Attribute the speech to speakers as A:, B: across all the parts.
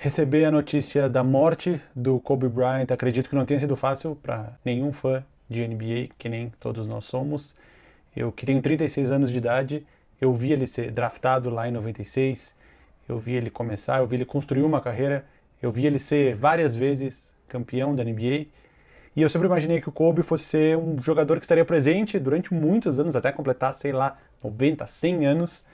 A: Receber a notícia da morte do Kobe Bryant, acredito que não tenha sido fácil para nenhum fã de NBA, que nem todos nós somos. Eu que tenho 36 anos de idade, eu vi ele ser draftado lá em 96, eu vi ele começar, eu vi ele construir uma carreira, eu vi ele ser várias vezes campeão da NBA, e eu sempre imaginei que o Kobe fosse ser um jogador que estaria presente durante muitos anos, até completar, sei lá, 90, 100 anos.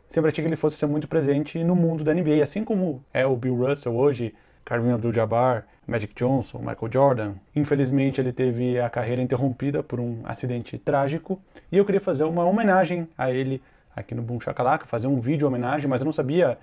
A: Sempre achei que ele fosse ser muito presente no mundo da NBA, assim como é o Bill Russell hoje, Kareem Abdul-Jabbar, Magic Johnson, Michael Jordan. Infelizmente ele teve a carreira interrompida por um acidente trágico e eu queria fazer uma homenagem a ele aqui no Boom Shakalaka, fazer um vídeo homenagem, mas eu não sabia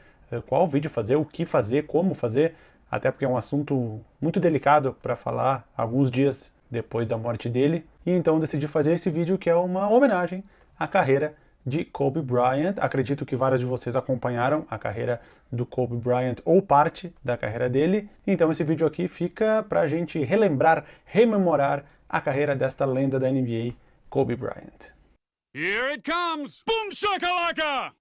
A: qual vídeo fazer, o que fazer, como fazer, até porque é um assunto muito delicado para falar alguns dias depois da morte dele. E então decidi fazer esse vídeo que é uma homenagem à carreira de Kobe Bryant. Acredito que vários de vocês acompanharam a carreira do Kobe Bryant ou parte da carreira dele. Então esse vídeo aqui fica pra gente relembrar, rememorar a carreira desta lenda da NBA, Kobe Bryant.
B: Here it comes! Boom shakalaka!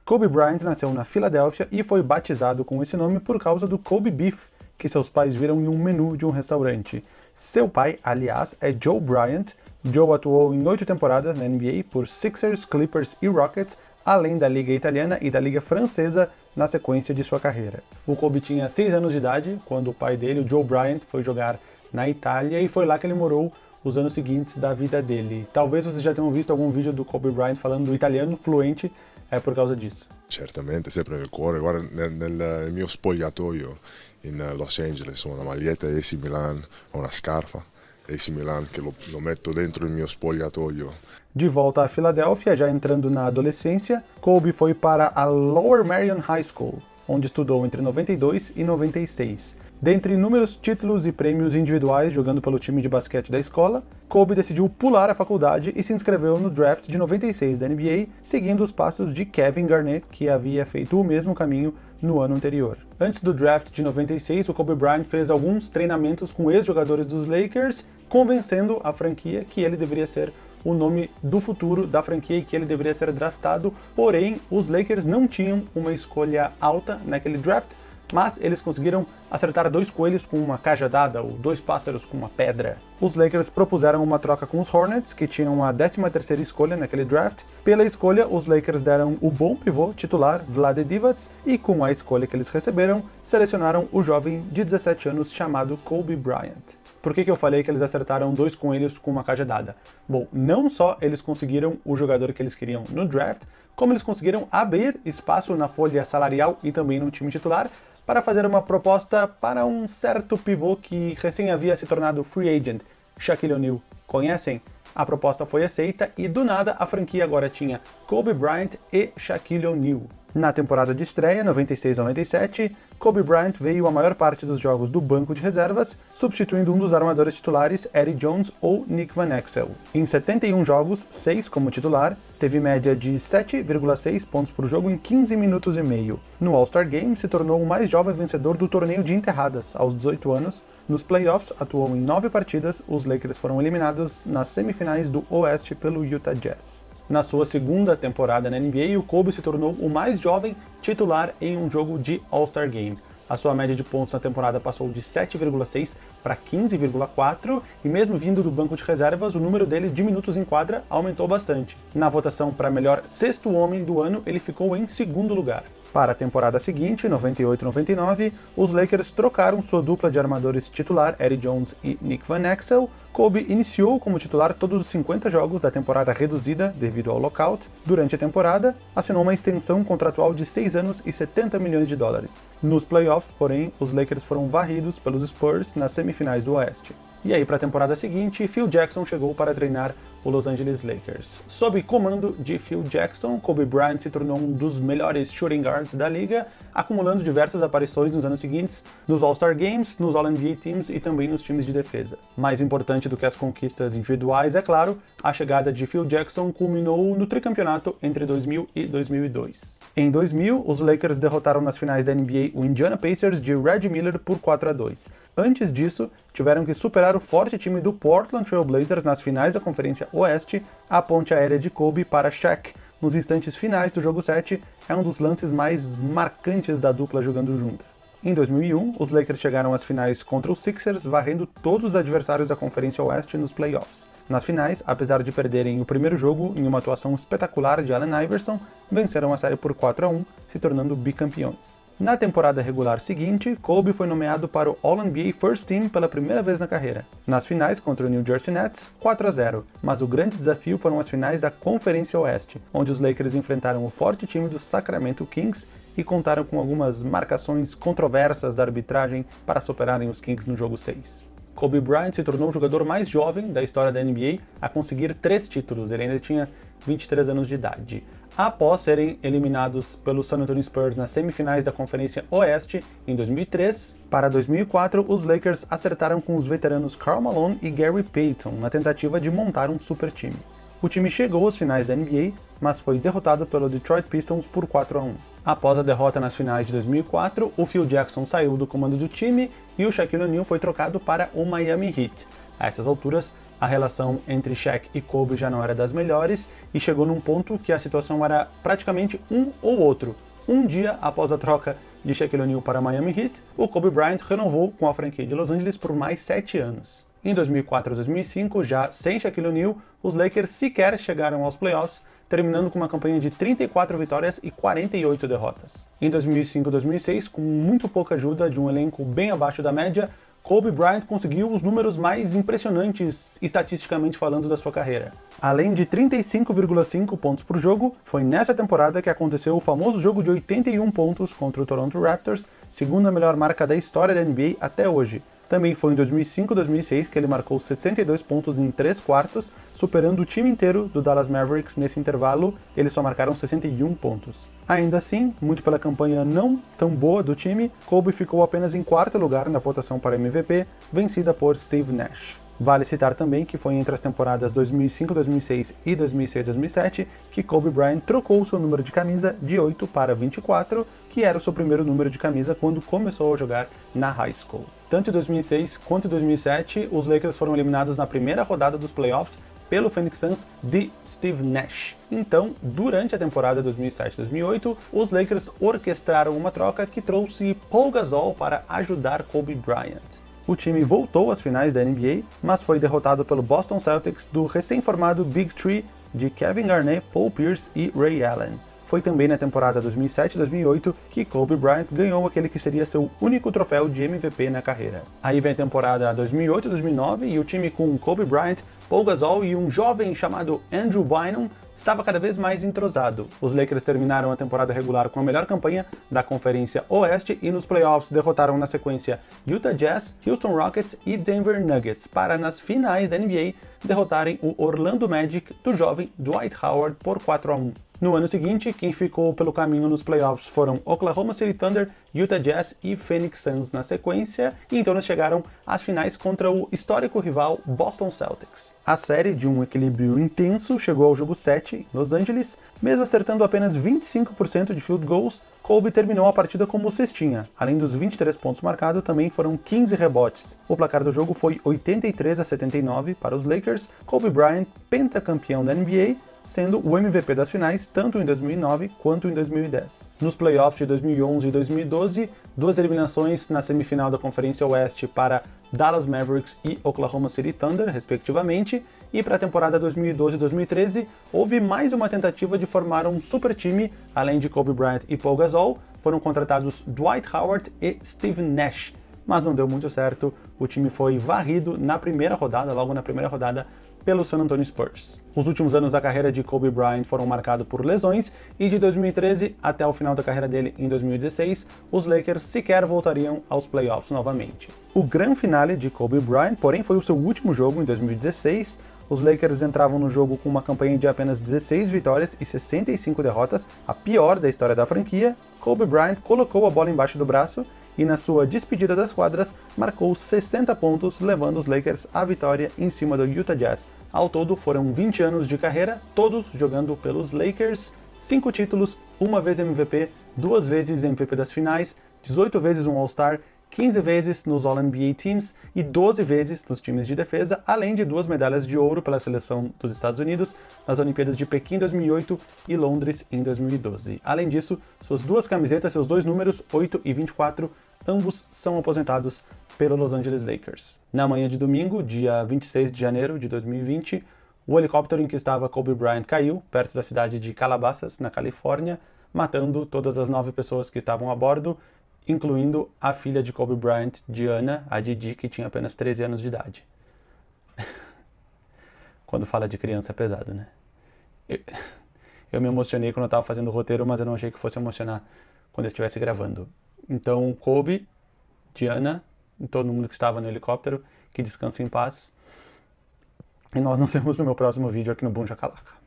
A: Kobe Bryant nasceu na Filadélfia e foi batizado com esse nome por causa do Kobe Beef, que seus pais viram em um menu de um restaurante. Seu pai, aliás, é Joe Bryant. Joe atuou em 8 temporadas na NBA por Sixers, Clippers e Rockets, além da Liga Italiana e da Liga Francesa na sequência de sua carreira. O Kobe tinha 6 anos de idade quando o pai dele, o Joe Bryant, foi jogar na Itália e foi lá que ele morou os anos seguintes da vida dele. Talvez vocês já tenham visto algum vídeo do Kobe Bryant falando italiano fluente, é por causa disso.
C: Certamente, sempre nel cuore. Guarda, nel mio spogliatoio in Los Angeles ho una maglietta AC Milan, ho una scarpa AC Milan che lo metto dentro il mio spogliatoio.
A: De volta à Filadélfia, já entrando na adolescência, Kobe foi para a Lower Merion High School, onde estudou entre 92 e 96. Dentre inúmeros títulos e prêmios individuais jogando pelo time de basquete da escola, Kobe decidiu pular a faculdade e se inscreveu no draft de 96 da NBA, seguindo os passos de Kevin Garnett, que havia feito o mesmo caminho no ano anterior. Antes do draft de 96, o Kobe Bryant fez alguns treinamentos com ex-jogadores dos Lakers, convencendo a franquia que ele deveria ser o nome do futuro da franquia e que ele deveria ser draftado, porém os Lakers não tinham uma escolha alta naquele draft, mas eles conseguiram acertar 2 coelhos com uma cajadada, ou 2 pássaros com uma pedra. Os Lakers propuseram uma troca com os Hornets, que tinham a 13ª escolha naquele draft. Pela escolha, os Lakers deram o bom pivô titular Vlade Divac, e com a escolha que eles receberam, selecionaram o jovem de 17 anos chamado Kobe Bryant. Por que eu falei que eles acertaram 2 coelhos com uma cajadada? Bom, não só eles conseguiram o jogador que eles queriam no draft, como eles conseguiram abrir espaço na folha salarial e também no time titular para fazer uma proposta para um certo pivô que recém havia se tornado free agent, Shaquille O'Neal. Conhecem? A proposta foi aceita e do nada a franquia agora tinha Kobe Bryant e Shaquille O'Neal. Na temporada de estreia, 96-97, Kobe Bryant veio a maior parte dos jogos do banco de reservas, substituindo um dos armadores titulares, Eddie Jones ou Nick Van Exel. Em 71 jogos, 6 como titular, teve média de 7,6 pontos por jogo em 15 minutos e meio. No All-Star Game, se tornou o mais jovem vencedor do torneio de enterradas, aos 18 anos. Nos playoffs, atuou em 9 partidas, os Lakers foram eliminados nas semifinais do Oeste pelo Utah Jazz. Na sua segunda temporada na NBA, o Kobe se tornou o mais jovem titular em um jogo de All-Star Game. A sua média de pontos na temporada passou de 7,6 para 15,4 e mesmo vindo do banco de reservas, o número dele de minutos em quadra aumentou bastante. Na votação para melhor sexto homem do ano, ele ficou em segundo lugar. Para a temporada seguinte, 98-99, os Lakers trocaram sua dupla de armadores titular, Eddie Jones e Nick Van Exel. Kobe iniciou como titular todos os 50 jogos da temporada reduzida devido ao lockout. Durante a temporada, assinou uma extensão contratual de 6 anos e 70 milhões de dólares. Nos playoffs, porém, os Lakers foram varridos pelos Spurs nas semifinais do Oeste. E aí, para a temporada seguinte, Phil Jackson chegou para treinar o Los Angeles Lakers. Sob comando de Phil Jackson, Kobe Bryant se tornou um dos melhores shooting guards da liga, acumulando diversas aparições nos anos seguintes nos All-Star Games, nos All-NBA Teams e também nos times de defesa. Mais importante do que as conquistas individuais, é claro, a chegada de Phil Jackson culminou no tricampeonato entre 2000 e 2002. Em 2000, os Lakers derrotaram nas finais da NBA o Indiana Pacers de Reggie Miller por 4-2. Antes disso, tiveram que superar o forte time do Portland Trail Blazers nas finais da Conferência Oeste. A ponte aérea de Kobe para Shaq nos instantes finais do jogo 7 é um dos lances mais marcantes da dupla jogando junta. Em 2001, os Lakers chegaram às finais contra os Sixers, varrendo todos os adversários da Conferência Oeste nos playoffs. Nas finais, apesar de perderem o primeiro jogo em uma atuação espetacular de Allen Iverson, venceram a série por 4-1, se tornando bicampeões. Na temporada regular seguinte, Kobe foi nomeado para o All-NBA First Team pela primeira vez na carreira. Nas finais contra o New Jersey Nets, 4-0, mas o grande desafio foram as finais da Conferência Oeste, onde os Lakers enfrentaram o forte time do Sacramento Kings e contaram com algumas marcações controversas da arbitragem para superarem os Kings no jogo 6. Kobe Bryant se tornou o jogador mais jovem da história da NBA a conseguir 3 títulos, ele ainda tinha 23 anos de idade. Após serem eliminados pelo San Antonio Spurs nas semifinais da Conferência Oeste em 2003, para 2004 os Lakers acertaram com os veteranos Karl Malone e Gary Payton na tentativa de montar um super time. O time chegou às finais da NBA, mas foi derrotado pelo Detroit Pistons por 4-1. Após a derrota nas finais de 2004, o Phil Jackson saiu do comando do time e o Shaquille O'Neal foi trocado para o Miami Heat. A essas alturas, a relação entre Shaq e Kobe já não era das melhores e chegou num ponto que a situação era praticamente um ou outro. Um dia após a troca de Shaquille O'Neal para Miami Heat, o Kobe Bryant renovou com a franquia de Los Angeles por mais 7 anos. Em 2004 e 2005, já sem Shaquille O'Neal, os Lakers sequer chegaram aos playoffs, terminando com uma campanha de 34 vitórias e 48 derrotas. Em 2005 e 2006, com muito pouca ajuda de um elenco bem abaixo da média, Kobe Bryant conseguiu os números mais impressionantes estatisticamente falando da sua carreira. Além de 35,5 pontos por jogo, foi nessa temporada que aconteceu o famoso jogo de 81 pontos contra o Toronto Raptors, segunda melhor marca da história da NBA até hoje. Também foi em 2005 e 2006 que ele marcou 62 pontos em 3 quartos, superando o time inteiro do Dallas Mavericks nesse intervalo, eles só marcaram 61 pontos. Ainda assim, muito pela campanha não tão boa do time, Kobe ficou apenas em 4º lugar na votação para MVP, vencida por Steve Nash. Vale citar também que foi entre as temporadas 2005-2006 e 2006-2007 que Kobe Bryant trocou seu número de camisa de 8 para 24, que era o seu primeiro número de camisa quando começou a jogar na high school. Tanto em 2006 quanto em 2007, os Lakers foram eliminados na primeira rodada dos playoffs pelo Phoenix Suns de Steve Nash. Então, durante a temporada 2007-2008, os Lakers orquestraram uma troca que trouxe Paul Gasol para ajudar Kobe Bryant. O time voltou às finais da NBA, mas foi derrotado pelo Boston Celtics do recém-formado Big Three de Kevin Garnett, Paul Pierce e Ray Allen. Foi também na temporada 2007-2008 que Kobe Bryant ganhou aquele que seria seu único troféu de MVP na carreira. Aí vem a temporada 2008-2009 e o time com Kobe Bryant, Paul Gasol e um jovem chamado Andrew Bynum estava cada vez mais entrosado. Os Lakers terminaram a temporada regular com a melhor campanha da Conferência Oeste e nos playoffs derrotaram na sequência Utah Jazz, Houston Rockets e Denver Nuggets para nas finais da NBA derrotarem o Orlando Magic do jovem Dwight Howard por 4-1. No ano seguinte, quem ficou pelo caminho nos playoffs foram Oklahoma City Thunder, Utah Jazz e Phoenix Suns na sequência, e então eles chegaram às finais contra o histórico rival Boston Celtics. A série, de um equilíbrio intenso, chegou ao jogo 7 em Los Angeles, mesmo acertando apenas 25% de field goals. Kobe terminou a partida como cestinha. Além dos 23 pontos marcados, também foram 15 rebotes. O placar do jogo foi 83-79 para os Lakers. Kobe Bryant, pentacampeão da NBA, sendo o MVP das finais tanto em 2009 quanto em 2010. Nos playoffs de 2011 e 2012, 2 eliminações na semifinal da Conferência Oeste para Dallas Mavericks e Oklahoma City Thunder, respectivamente, e para a temporada 2012 e 2013, houve mais uma tentativa de formar um super time, além de Kobe Bryant e Paul Gasol, foram contratados Dwight Howard e Steve Nash, mas não deu muito certo, o time foi varrido na primeira rodada, logo na primeira rodada, pelo San Antonio Spurs. Os últimos anos da carreira de Kobe Bryant foram marcados por lesões e de 2013 até o final da carreira dele em 2016, os Lakers sequer voltariam aos playoffs novamente. O grande finale de Kobe Bryant, porém, foi o seu último jogo em 2016. Os Lakers entravam no jogo com uma campanha de apenas 16 vitórias e 65 derrotas, a pior da história da franquia. Kobe Bryant colocou a bola embaixo do braço e na sua despedida das quadras marcou 60 pontos, levando os Lakers à vitória em cima do Utah Jazz. Ao todo foram 20 anos de carreira, todos jogando pelos Lakers, 5 títulos, uma vez MVP, 2 vezes MVP das finais, 18 vezes um All-Star, 15 vezes nos All-NBA Teams e 12 vezes nos times de defesa, além de 2 medalhas de ouro pela seleção dos Estados Unidos nas Olimpíadas de Pequim em 2008 e Londres em 2012. Além disso, suas 2 camisetas, seus 2 números, 8 e 24, ambos são aposentados pelo Los Angeles Lakers. Na manhã de domingo, dia 26 de janeiro de 2020, o helicóptero em que estava Kobe Bryant caiu perto da cidade de Calabasas, na Califórnia, matando todas as 9 pessoas que estavam a bordo, incluindo a filha de Kobe Bryant, Gianna, a Gigi, que tinha apenas 13 anos de idade. Quando fala de criança é pesado, né? Eu me emocionei quando eu estava fazendo o roteiro, mas eu não achei que fosse emocionar quando eu estivesse gravando. Então, Kobe, Gianna, e todo mundo que estava no helicóptero, que descanse em paz. E nós nos vemos no meu próximo vídeo aqui no Boom Shakalaka.